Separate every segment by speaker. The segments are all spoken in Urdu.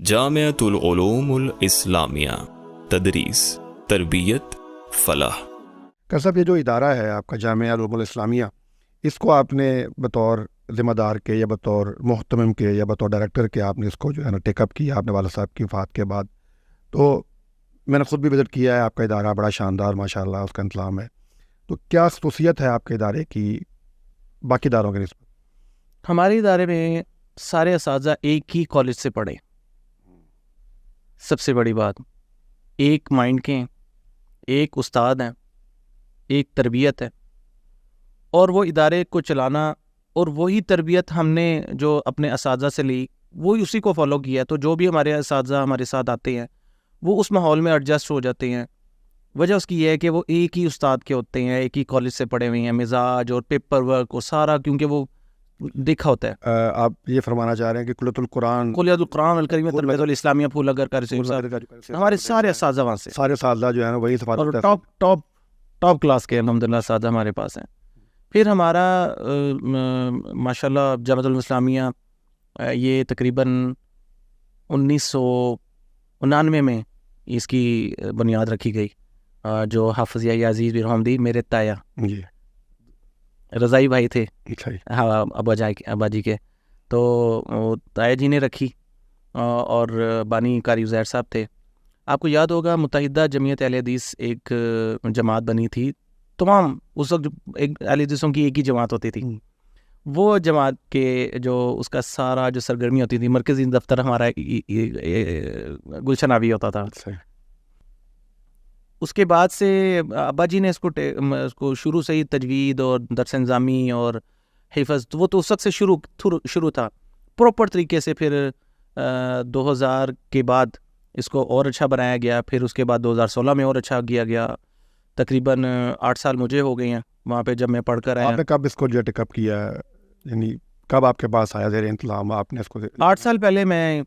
Speaker 1: جامعۃ العلوم الاسلامیہ، تدریس، تربیت، فلاح۔
Speaker 2: صاحب، یہ جو ادارہ ہے آپ کا جامعہ العلوم الاسلامیہ، اس کو آپ نے بطور ذمہ دار کے یا بطور محتمم کے یا بطور ڈائریکٹر کے آپ نے اس کو جو ہے نا ٹیک اپ کیا آپ نے والد صاحب کی وفات کے بعد. تو میں نے خود بھی وزٹ کیا ہے، آپ کا ادارہ بڑا شاندار ماشاءاللہ اس کا انتظام ہے. تو کیا خصوصیت ہے آپ کے ادارے کی باقی اداروں کے نسبت؟
Speaker 3: ہمارے ادارے میں سارے اساتذہ ایک ہی کالج سے پڑھے. سب سے بڑی بات، ایک مائنڈ کے ہیں، ایک استاد ہیں، ایک تربیت ہے، اور وہ ادارے کو چلانا اور وہی تربیت ہم نے جو اپنے اساتذہ سے لی وہی اسی کو فالو کیا ہے. تو جو بھی ہمارے اساتذہ ہمارے ساتھ آتے ہیں وہ اس ماحول میں ایڈجسٹ ہو جاتے ہیں. وجہ اس کی یہ ہے کہ وہ ایک ہی استاد کے ہوتے ہیں، ایک ہی کالج سے پڑھے ہوئے ہیں. مزاج اور پیپر ورک اور سارا کیونکہ وہ دیکھا ہوتا ہے.
Speaker 2: آپ یہ فرمانا چاہ رہے ہیں کہ کلیۃ القرآن
Speaker 3: الکریم تربیت الاسلامیہ پھول اگر کر ہمارے سارے اساتذہ وہاں سے،
Speaker 2: سارے اساتذہ جو ہے نا وہی
Speaker 3: اور ٹاپ کلاس کے الحمدللہ اساتذہ ہمارے پاس ہیں. پھر ہمارا ماشاءاللہ جامعۃ الاسلامیہ یہ تقریباً 1999 میں اس کی بنیاد رکھی گئی، جو حافظ یحییٰ عزیز بن حمدی میرے تایا
Speaker 2: جی
Speaker 3: رضائی بھائی تھے ابا جی کے، تو تایا جی نے رکھی، اور بانی قاری زہر صاحب تھے. آپ کو یاد ہوگا متحدہ جمعیت اہل حدیث ایک جماعت بنی تھی، تمام اس وقت ایک اہل حدیثوں کی ایک ہی جماعت ہوتی تھی. وہ جماعت کے جو اس کا سارا جو سرگرمی ہوتی تھی، مرکزی دفتر ہمارا گلشن آبی ہوتا تھا. اس کے بعد سے ابا جی نے اس کو شروع سے ہی تجوید اور درس نظامی اور حفظ، وہ تو اس وقت سے شروع تھا پراپر طریقے سے. پھر 2000 کے بعد اس کو اور اچھا بنایا گیا، پھر اس کے بعد 2016 میں اور اچھا کیا گیا. تقریباً 8 سال مجھے ہو گئے ہیں وہاں پہ جب میں پڑھ کر آیا.
Speaker 2: آپ نے کب اس کو جو ٹیک اپ کیا ہے، یعنی کب آپ کے پاس آیا زیر انتظام آپ نے اس کو؟
Speaker 3: 8 سال پہلے میں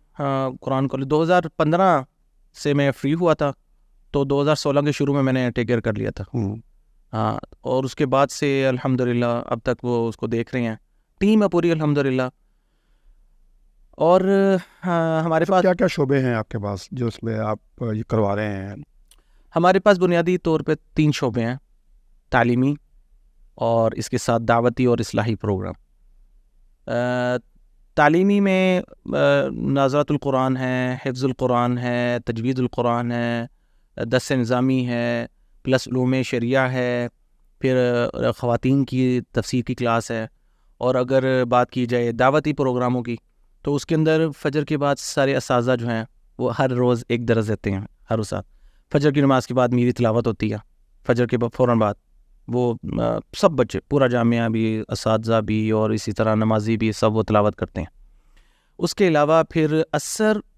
Speaker 3: قرآن کالج 2015 سے میں فری ہوا تھا، تو 2016 کے شروع میں نے ٹیک کیئر کر لیا تھا. ہاں، اور اس کے بعد سے الحمدللہ اب تک وہ اس کو دیکھ رہے ہیں، ٹیم ہے پوری الحمدللہ. اور ہمارے پاس
Speaker 2: کیا کیا شعبے ہیں آپ کے پاس جو اس میں آپ یہ کروا رہے ہیں؟
Speaker 3: ہمارے پاس بنیادی طور پہ 3 شعبے ہیں، تعلیمی اور اس کے ساتھ دعوتی اور اصلاحی پروگرام. تعلیمی میں ناظرۃ القرآن ہے، حفظ القرآن ہے، تجوید القرآن ہے، درس نظامی ہے، پلس علوم شریعہ ہے، پھر خواتین کی تفسیر کی کلاس ہے. اور اگر بات کی جائے دعوتی پروگراموں کی تو اس کے اندر فجر کے بعد سارے اساتذہ جو ہیں وہ ہر روز ایک درس دیتے ہیں. ہر استاد فجر کی نماز کے بعد میری تلاوت ہوتی ہے، فجر کے فوراً بعد وہ سب بچے پورا جامعہ بھی، اساتذہ بھی، اور اسی طرح نمازی بھی، سب وہ تلاوت کرتے ہیں. اس کے علاوہ پھر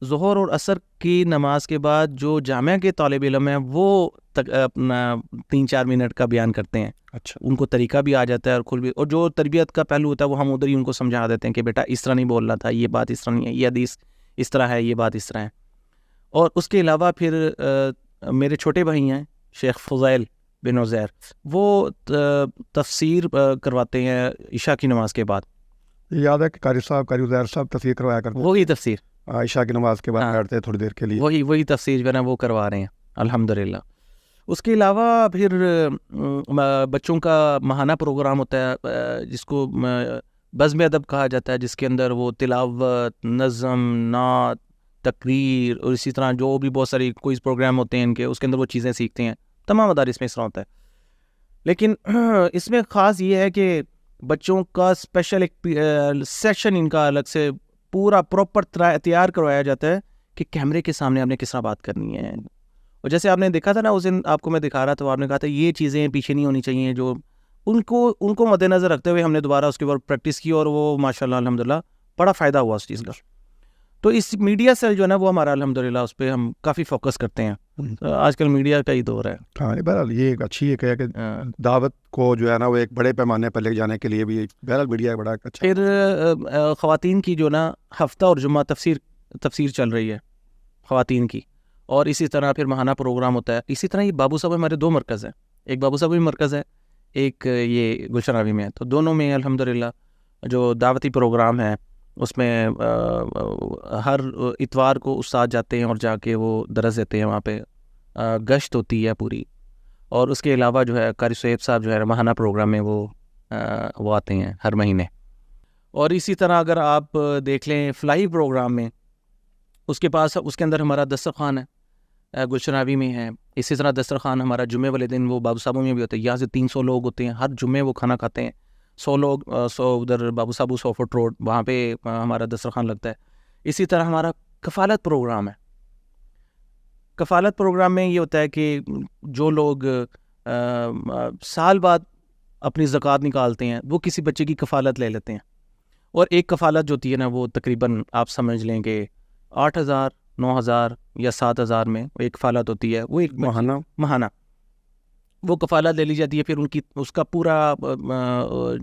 Speaker 3: ظہر اور عصر کی نماز کے بعد جو جامعہ کے طالب علم ہیں وہ اپنا 3-4 منٹ کا بیان کرتے ہیں.
Speaker 2: اچھا،
Speaker 3: ان کو طریقہ بھی آ جاتا ہے اور جو تربیت کا پہلو ہوتا ہے وہ ہم ادھر ہی ان کو سمجھا دیتے ہیں کہ بیٹا اس طرح نہیں بولنا تھا، یہ بات اس طرح نہیں ہے، یہ حدیث اس طرح ہے، یہ بات اس طرح ہے. اور اس کے علاوہ پھر میرے چھوٹے بھائی ہیں شیخ فضیل بن عزیر، وہ تفسیر کرواتے ہیں عشاء کی نماز کے بعد.
Speaker 2: یاد ہے کہ قاری عزیر صاحب تفسیر کروایا کرتے،
Speaker 3: وہی تفسیر
Speaker 2: عشاء کی نماز کے بعد بیٹھتے تھوڑی دیر کے لیے،
Speaker 3: وہی تفسیر جو ہے نا وہ کروا رہے ہیں الحمدللہ. اس کے علاوہ پھر بچوں کا ماہانہ پروگرام ہوتا ہے جس کو بزم ادب کہا جاتا ہے، جس کے اندر وہ تلاوت، نظم، نعت، تقریر اور اسی طرح جو بھی بہت ساری کوئز پروگرام ہوتے ہیں ان کے، اس کے اندر وہ چیزیں سیکھتے ہیں. تمام مدارس میں اس طرح ہوتا ہے. لیکن اس میں خاص یہ ہے کہ بچوں کا اسپیشل ایک سیشن ان کا الگ سے پورا پراپر تیار کروایا جاتا ہے کہ کیمرے کے سامنے آپ نے کس طرح بات کرنی ہے. اور جیسے آپ نے دیکھا تھا نا اس دن آپ کو میں دکھا رہا تھا، آپ نے کہا تھا یہ چیزیں پیچھے نہیں ہونی چاہیے، جو ان کو مد نظر رکھتے ہوئے ہم نے دوبارہ اس کے اوپر پریکٹس کی، اور وہ ماشاءاللہ الحمدللہ بڑا فائدہ ہوا اس چیز کا. تو اس میڈیا سیل جو ہے نا وہ ہمارا الحمدللہ اس پہ ہم کافی فوکس کرتے ہیں. آج کل میڈیا کا ہی دور ہے.
Speaker 2: ہاں، بہرحال یہ ایک اچھی ہے کہ دعوت کو جو ہے نا وہ ایک بڑے پیمانے پر لے جانے کے لیے بھی بہرحال میڈیا بڑا اچھا.
Speaker 3: پھر خواتین کی جو نا ہفتہ اور جمعہ تفسیر چل رہی ہے خواتین کی، اور اسی طرح پھر ماہانہ پروگرام ہوتا ہے. اسی طرح یہ بابو صاحب ہمارے 2 مرکز ہیں، ایک بابو صاحب مرکز ہے، ایک یہ گلشن آبی میں ہے. تو دونوں میں الحمدللہ جو دعوتی پروگرام ہے اس میں ہر اتوار کو استاد جاتے ہیں اور جا کے وہ درس دیتے ہیں، وہاں پہ گشت ہوتی ہے پوری. اور اس کے علاوہ جو ہے قاری صہیب صاحب جو ہے ماہانہ پروگرام میں وہ آتے ہیں ہر مہینے. اور اسی طرح اگر آپ دیکھ لیں فلاحی پروگرام میں اس کے اندر ہمارا دسترخوان ہے، گلشناوی میں ہے. اسی طرح دسترخوان ہمارا جمعے والے دن وہ بابو صاحبوں میں بھی ہوتا ہے. یہاں سے 300 لوگ ہوتے ہیں، ہر جمعے وہ کھانا کھاتے ہیں. 100 لوگ 100 ادھر بابو صاحبو 100 فٹ روڈ وہاں پہ ہمارا دسترخوان لگتا ہے. اسی طرح ہمارا کفالت پروگرام ہے. کفالت پروگرام میں یہ ہوتا ہے کہ جو لوگ سال بعد اپنی زکوٰۃ نکالتے ہیں وہ کسی بچے کی کفالت لے لیتے ہیں. اور ایک کفالت جو ہوتی ہے نا وہ تقریباً آپ سمجھ لیں کہ 8,000 9,000 یا 7,000 میں ایک کفالت ہوتی ہے. وہ ایک ماہانہ وہ کفالت لے لی جاتی ہے. پھر اس کا پورا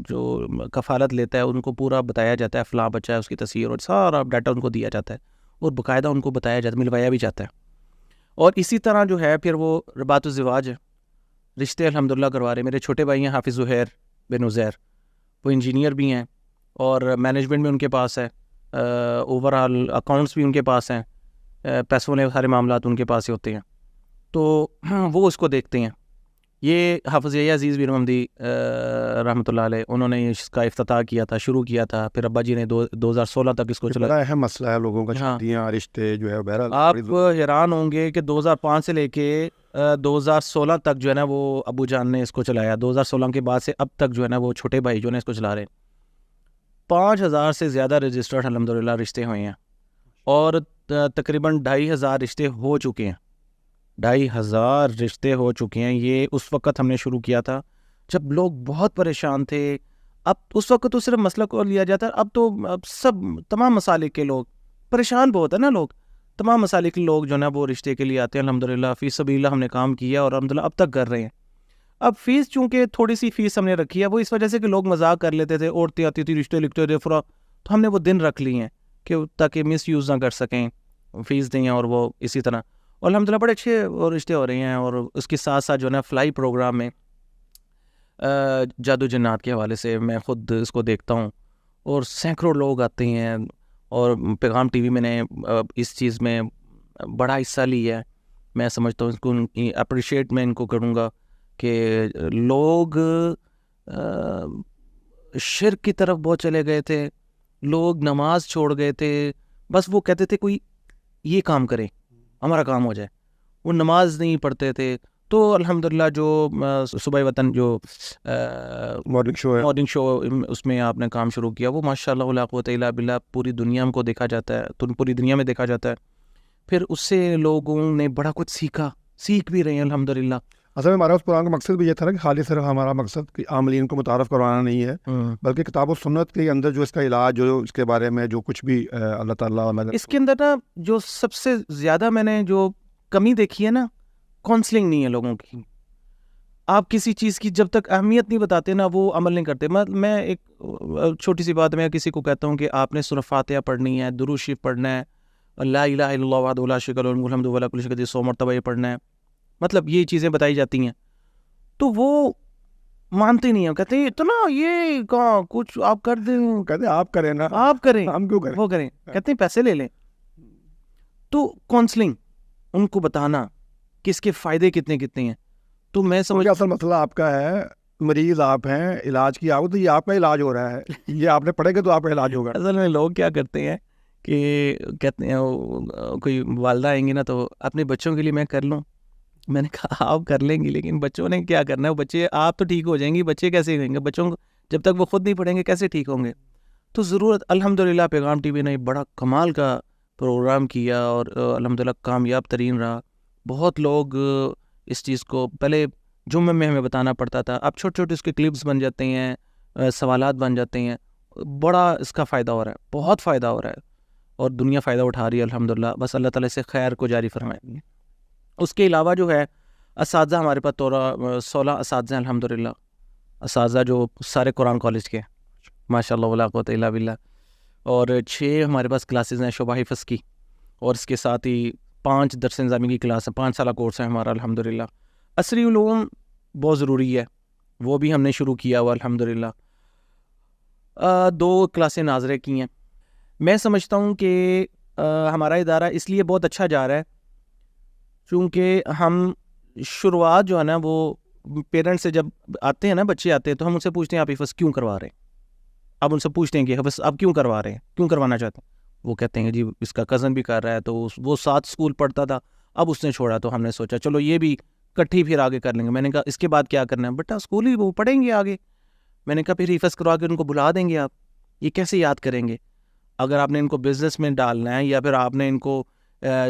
Speaker 3: جو کفالت لیتا ہے ان کو پورا بتایا جاتا ہے، فلاں بچہ ہے، اس کی تصویر اور سارا ڈاٹا ان کو دیا جاتا ہے اور باقاعدہ ان کو بتایا جاتا ہے، ملوایا بھی جاتا ہے. اور اسی طرح جو ہے پھر وہ رباط الزواج ہے، رشتے الحمدللہ کروا رہے. میرے چھوٹے بھائی ہیں حافظ زہیر بن عزیر، وہ انجینئر بھی ہیں اور مینجمنٹ بھی ان کے پاس ہے، اوور آل اکاؤنٹس بھی ان کے پاس ہیں، پیسوں والے سارے معاملات ان کے پاس ہی ہوتے ہیں. تو وہ اس کو دیکھتے ہیں. یہ حافظ یحییٰ عزیز بن محمدی رحمۃ اللہ علیہ انہوں نے اس کا افتتاح کیا تھا، شروع کیا تھا. پھر ابا جی نے 2016 تک اس کو چلا.
Speaker 2: بڑا اہم مسئلہ ہے لوگوں کا، شادیاں رشتے جو ہے بہرحال
Speaker 3: آپ حیران ہوں گے کہ 2005 سے لے کے 2016 تک جو ہے نا وہ ابو جان نے اس کو چلایا. 2016 کے بعد سے اب تک جو ہے نا وہ چھوٹے بھائی جو ہے اس کو چلا رہے ہیں. 5,000 سے زیادہ رجسٹرڈ الحمدللہ رشتے ہوئے ہیں اور تقریباً 2,500 رشتے ہو چکے ہیں. 2,500 رشتے ہو چکے ہیں. یہ اس وقت ہم نے شروع کیا تھا جب لوگ بہت پریشان تھے. اب اس وقت تو صرف مسئلہ کو لیا جاتا ہے، اب تو سب تمام مسالک کے لوگ پریشان بہت ہے نا. لوگ تمام مسالک کے لوگ جو ہے نا وہ رشتے کے لیے آتے ہیں. الحمدللہ فی سبیل اللہ ہم نے کام کیا اور الحمدللہ اب تک کر رہے ہیں. اب فیس چونکہ تھوڑی سی فیس ہم نے رکھی ہے وہ اس وجہ سے کہ لوگ مذاق کر لیتے تھے، عورتیں آتی تھی رشتے لکھتے تھے تو ہم نے وہ دن رکھ لیے ہیں کہ تاکہ مس یوز نہ کر سکیں، فیس دیں. اور وہ اسی طرح اور الحمدللہ بڑے اچھے رشتے ہو رہے ہیں. اور اس کے ساتھ ساتھ جو ہے نا فلائی پروگرام میں جادو جنات کے حوالے سے میں خود اس کو دیکھتا ہوں اور سینکڑوں لوگ آتے ہیں. اور پیغام ٹی وی میں نے اس چیز میں بڑا حصہ لیا ہے. میں سمجھتا ہوں اس کو اپریشیٹ میں ان کو کروں گا کہ لوگ شرک کی طرف بہت چلے گئے تھے، لوگ نماز چھوڑ گئے تھے. بس وہ کہتے تھے کوئی یہ کام کرے ہمارا کام ہو جائے. وہ نماز نہیں پڑھتے تھے. تو الحمدللہ جو صبح وطن جو مارننگ شو اس میں آپ نے کام شروع کیا وہ ماشاءاللہ لا قوت الا باللہ پوری دنیا کو دیکھا جاتا ہے، پوری دنیا میں دیکھا جاتا ہے. پھر اس سے لوگوں نے بڑا کچھ سیکھ بھی رہے ہیں الحمدللہ.
Speaker 2: اصل میں ہمارا اس پروگرام کا مقصد بھی یہ تھا نا کہ خالی صرف ہمارا مقصد کہ عاملین کو متعارف کروانا نہیں ہے، بلکہ کتاب و سنت کے اندر جو اس کا علاج جو اس کے بارے میں جو کچھ بھی اللہ تعالیٰ
Speaker 3: اس کے اندر نا جو سب سے زیادہ میں نے جو کمی دیکھی ہے نا، کاؤنسلنگ نہیں ہے لوگوں کی. آپ کسی چیز کی جب تک اہمیت نہیں بتاتے نا وہ عمل نہیں کرتے. میں ایک چھوٹی سی بات میں کسی کو کہتا ہوں کہ آپ نے سورہ فاتحہ پڑھنی ہے، درود شریف پڑھنا ہے، لا الہ الا اللہ وحدہ لا شریک لہ لہ الحمد وعلی کل شیء قدیر 100 مرتبہ یہ پڑھنا ہے، مطلب یہ چیزیں بتائی جاتی ہیں تو وہ مانتے نہیں ہیں. کہتے ہیں اتنا یہ کہاں کچھ آپ کر دیں،
Speaker 2: کہتے ہیں آپ کریں نا،
Speaker 3: آپ کریں،
Speaker 2: ہم کیوں کریں،
Speaker 3: وہ کریں. کہتے ہیں پیسے لے لیں. تو کاؤنسلنگ ان کو بتانا کہ اس کے فائدے کتنے ہیں. تو میں سمجھ
Speaker 2: اصل مسئلہ آپ کا ہے، مریض آپ ہیں، علاج کی آپ تو یہ آپ کا علاج ہو رہا ہے، یہ آپ نے پڑھے گا تو آپ کا علاج ہوگا.
Speaker 3: اصل میں لوگ کیا کرتے ہیں کہ کہتے ہیں کوئی والدہ آئیں گی نا تو اپنے بچوں کے لیے میں کر لوں. میں نے کہا آپ کر لیں گی لیکن بچوں نے کیا کرنا ہے؟ بچے آپ تو ٹھیک ہو جائیں گی، بچے کیسے ہوئیں گے؟ بچوں کو جب تک وہ خود نہیں پڑھیں گے کیسے ٹھیک ہوں گے؟ تو ضرورت الحمدللہ پیغام ٹی وی نے بڑا کمال کا پروگرام کیا اور الحمدللہ کامیاب ترین رہا. بہت لوگ اس چیز کو پہلے جمعے میں ہمیں بتانا پڑتا تھا، اب چھوٹے چھوٹے اس کے کلپس بن جاتے ہیں، سوالات بن جاتے ہیں. بڑا اس کا فائدہ ہو رہا ہے، بہت فائدہ ہو رہا ہے اور دنیا فائدہ اٹھا رہی ہے الحمدللہ. بس اللہ تعالیٰ سے خیر کو جاری فرمائے. اس کے علاوہ جو ہے اساتذہ ہمارے پاس 16 اساتذہ ہیں الحمدللہ. اساتذہ جو سارے قرآن کالج کے ماشاءاللہ ولا قوت الا باللہ. اور 6 ہمارے پاس کلاسز ہیں شعبہ حفظ کی، اور اس کے ساتھ ہی 5 درس نظامی کی کلاس ہے، 5 سالہ کورس ہے ہمارا الحمدللہ. عصری علوم بہت ضروری ہے، وہ بھی ہم نے شروع کیا ہوا الحمدللہ. 2 کلاسیں ناظرے کی ہیں. میں سمجھتا ہوں کہ ہمارا ادارہ اس لیے بہت اچھا جا رہا ہے چونکہ ہم شروعات جو ہے نا وہ پیرنٹس سے جب آتے ہیں نا بچے آتے ہیں تو ہم ان سے پوچھتے ہیں آپ حفظ کیوں کروا رہے ہیں. اب ان سے پوچھتے ہیں کہ حفظ آپ کیوں کروا رہے ہیں, کیوں کروانا چاہتے ہیں. وہ کہتے ہیں کہ جی اس کا کزن بھی کر رہا ہے تو وہ ساتھ اسکول پڑھتا تھا, اب اس نے چھوڑا تو ہم نے سوچا چلو یہ بھی کٹھی پھر آگے کر لیں گے. میں نے کہا اس کے بعد کیا کرنا ہے؟ بیٹا اسکول ہی وہ پڑھیں گے آگے. میں نے کہا پھر حفظ کروا کے ان کو بلا دیں گے آپ, یہ کیسے یاد کریں گے؟ اگر آپ نے ان کو بزنس میں ڈالنا ہے یا پھر آپ نے ان کو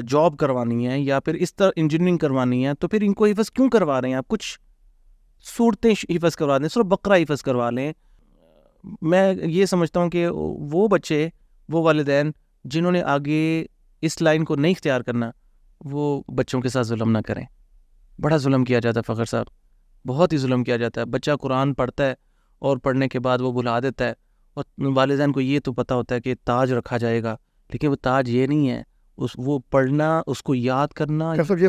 Speaker 3: جاب کروانی ہے یا پھر اس طرح انجینئرنگ کروانی ہے تو پھر ان کو حفظ کیوں کروا رہے ہیں آپ؟ کچھ صورتیں حفظ کروا دیں, صرف بقرہ حفظ کروا لیں. میں یہ سمجھتا ہوں کہ وہ بچے, وہ والدین جنہوں نے آگے اس لائن کو نہیں اختیار کرنا, وہ بچوں کے ساتھ ظلم نہ کریں. بڑا ظلم کیا جاتا ہے فخر صاحب, بہت ہی ظلم کیا جاتا ہے. بچہ قرآن پڑھتا ہے اور پڑھنے کے بعد وہ بھلا دیتا ہے, اور والدین کو یہ تو پتہ ہوتا ہے کہ تاج رکھا جائے گا, لیکن وہ تاج یہ نہیں ہے, وہ پڑھنا, اس کو یاد کرنا.
Speaker 2: یہ